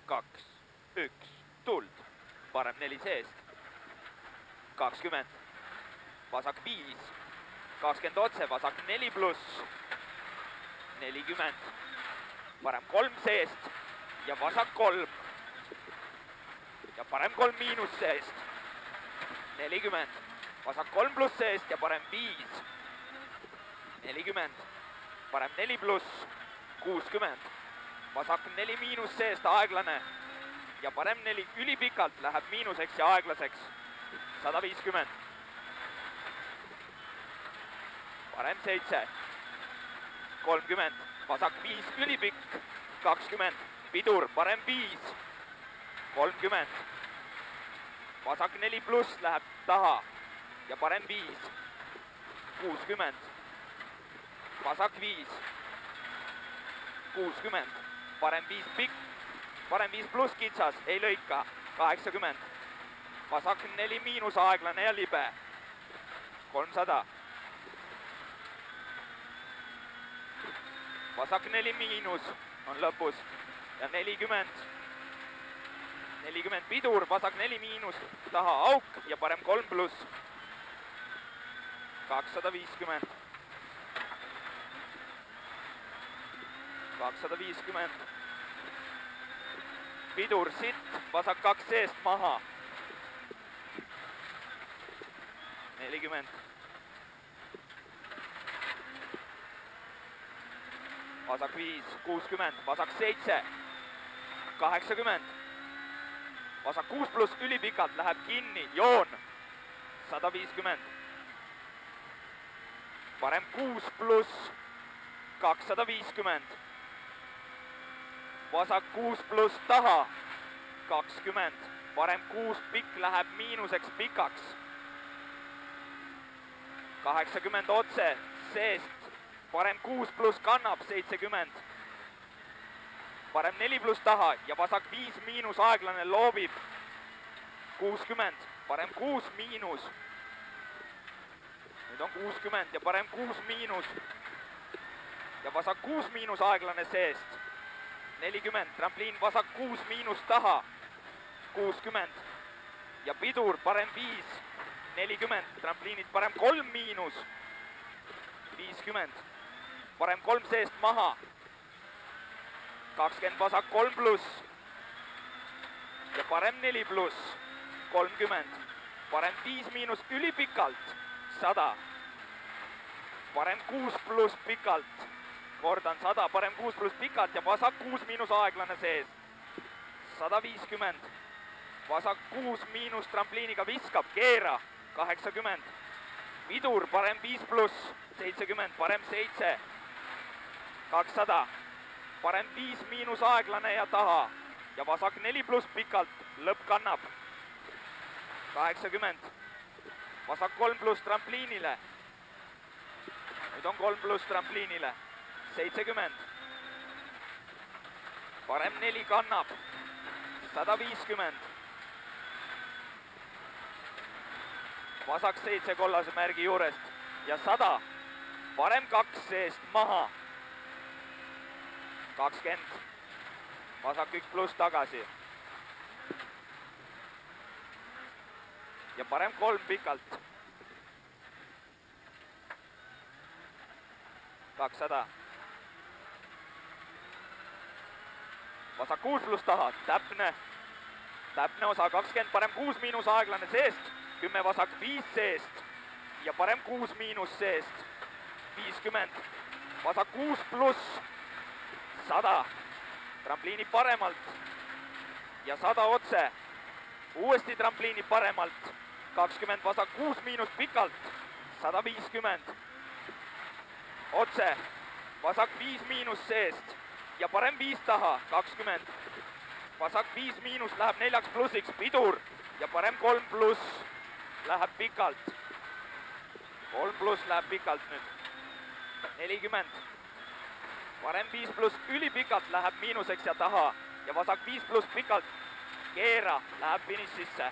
2, 1, tuld. Parem 4 seest. 20, vasak 5, 20 otse, vasak 4 pluss, 40, parem 3 seest ja vasak 3 ja parem 3 miinus seest, 40, vasak 3 pluss seest ja parem 5, 40, parem 4 pluss, 60, vasak 4 miinus seest, aeglane ja parem 4 ülipikalt läheb miinuseks ja aeglaseks, 150, parem 7, 30, vasak 5 ülipikk, 20, pidur, parem 5, 30, vasak 4 pluss läheb taha ja parem 5, 60, vasak 5, 60, parem 5 pikk, parem 5 pluss kitsas, ei lõika, 80, vasak 4 miinus aeglane ja libe, 300, vasak 4 miinus on lõpus ja 40, 40 pidur, vasak 4 miinus, taha auk ja parem 3 pluss, 250, 250, pidur sitt, vasak 2 seest maha, 40, vasak 5, 60, vasak 7, 80, vasak 6 pluss ülipikalt läheb kinni, joon, 150, parem 6 pluss, 250, vasak 6 pluss taha, 20, parem 6 pikk läheb miinuseks pikaks, 80 otse, seest, parem 6 pluss kannab, 70, parem 4 pluss taha ja vasak 5 miinus aeglane loobib, 60, parem 6 miinus, nüüd on 60 ja parem 6 miinus ja vasak 6 miinus aeglane seest, 40, trampliin vasak 6 miinus taha, 60 ja pidur parem 5, 40, trampliinid parem 3 miinus, 50, parem 3 seest maha, 20 vasak 3 pluss ja parem 4 pluss, 30, parem 5 miinus ülipikalt, 100, parem 6 pluss pikalt, kordan 100, parem 6 pluss pikalt ja vasak 6 miinus aeglane sees, 150, vasak 6 miinus trampliiniga viskab, keera, 80, pidur parem 5 pluss, 70, parem 7, 200, parem 5 miinus aeglane ja taha ja vasak 4 pluss pikalt, lõpp kannab, 80, vasak 3 pluss trampliinile, nüüd on 3 pluss trampliinile, 70, parem 4 kannab, 150, vasak 7 kollase märgi juurest ja 100, parem 2 seest maha, 20, vasak 1 pluss tagasi ja parem 3 pikalt, 200, vasak 6 pluss taha, täpne osa, 20, parem 6 miinus aeglane seest, 10 vasak 5 seest ja parem 6 miinus seest, 50, vasak 6 pluss, 100, trampliini paremalt ja 100 otse, uuesti trampliini paremalt, 20 vasak 6 miinus pikalt, 150, otse, vasak 5 miinus seest ja parem 5 taha, 20, vasak 5 miinus läheb 4 plussiks, pidur ja parem 3 pluss läheb pikalt, 3 pluss läheb pikalt nüüd, 40, parem 5 pluss ülipikalt läheb miinuseks ja taha ja vasak 5 pluss pikalt, keera, läheb finišisse.